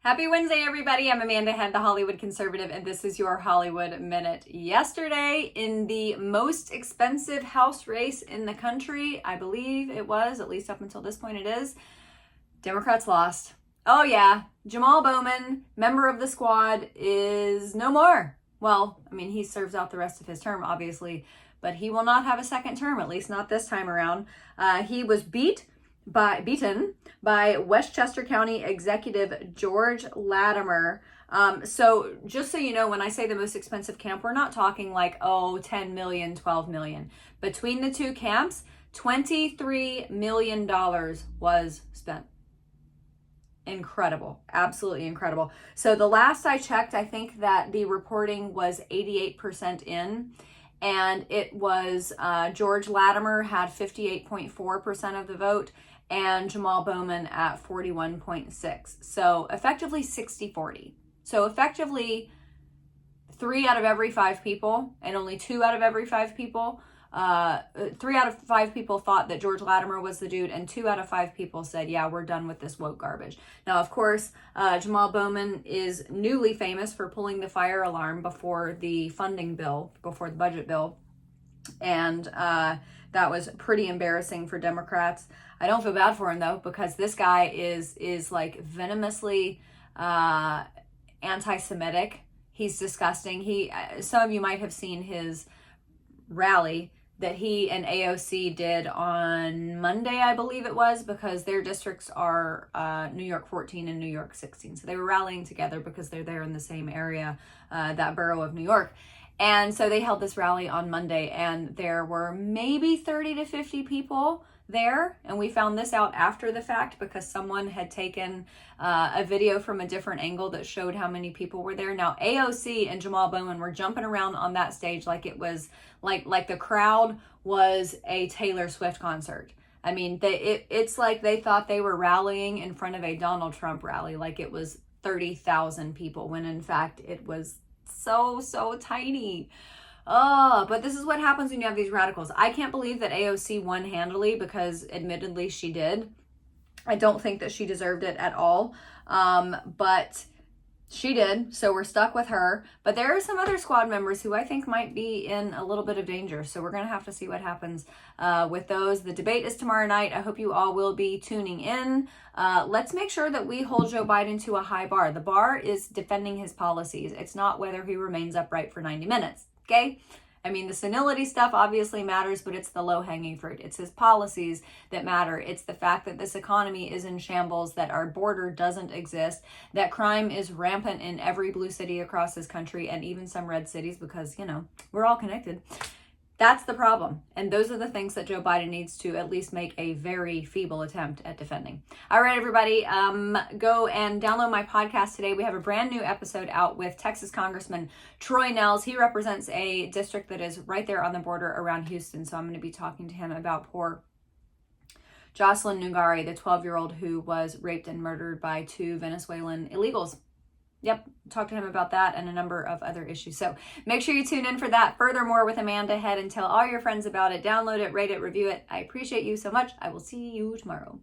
Happy Wednesday, everybody. I'm Amanda Head, the Hollywood Conservative, and this is your Hollywood Minute. Yesterday, in the most expensive house race in the country, I believe it was, at least up until this point it is, Democrats lost. Oh yeah, Jamaal Bowman, member of the squad, is no more. Well, I mean, he serves out the rest of his term, obviously, but he will not have a second term, at least not this time around. He was beaten by Westchester County Executive George Latimer. So just so you know, when I say the most expensive camp, we're not talking like, 10 million, 12 million. Between the two camps, $23 million was spent. Incredible. Absolutely incredible. So the last I checked, I think that the reporting was 88% in. And it was George Latimer had 58.4% of the vote and Jamaal Bowman at 41.6%. So effectively 60-40. So effectively 3 out of every 5 people and only 2 out of every 5 people, 3 out of 5 people thought that George Latimer was the dude, and 2 out of 5 people said, yeah, we're done with this woke garbage. Now, of course, Jamaal Bowman is newly famous for pulling the fire alarm before the funding bill, before the budget bill. And that was pretty embarrassing for Democrats. I don't feel bad for him, though, because this guy is like venomously anti-Semitic. He's disgusting. Some of you might have seen his rally that he and AOC did on Monday, I believe it was, because their districts are New York 14 and New York 16. So they were rallying together because they're there in the same area, that borough of New York. And so they held this rally on Monday, and there were maybe 30 to 50 people there. And we found this out after the fact because someone had taken a video from a different angle that showed how many people were there. Now, AOC and Jamaal Bowman were jumping around on that stage like it was like the crowd was a Taylor Swift concert. I mean, it's like they thought they were rallying in front of a Donald Trump rally, like it was 30,000 people, when in fact it was so tiny. But this is what happens when you have these radicals. I can't believe that AOC won handily, because admittedly she did. I don't think that she deserved it at all. But she did, so we're stuck with her. But there are some other squad members who I think might be in a little bit of danger. So we're going to have to see what happens with those. The debate is tomorrow night. I hope you all will be tuning in. Let's make sure that we hold Joe Biden to a high bar. The bar is defending his policies. It's not whether he remains upright for 90 minutes. Okay? I mean, the senility stuff obviously matters, but it's the low-hanging fruit. It's his policies that matter. It's the fact that this economy is in shambles, that our border doesn't exist, that crime is rampant in every blue city across this country, and even some red cities, because, we're all connected. That's the problem. And those are the things that Joe Biden needs to at least make a very feeble attempt at defending. All right, everybody, go and download my podcast today. We have a brand new episode out with Texas Congressman Troy Nehls. He represents a district that is right there on the border around Houston. So I'm going to be talking to him about poor Jocelyn Nugari, the 12-year-old who was raped and murdered by 2 Venezuelan illegals. Yep, talk to him about that and a number of other issues. So make sure you tune in for that. Furthermore with Amanda Head, and tell all your friends about it. Download it, rate it, review it. I appreciate you so much. I will see you tomorrow.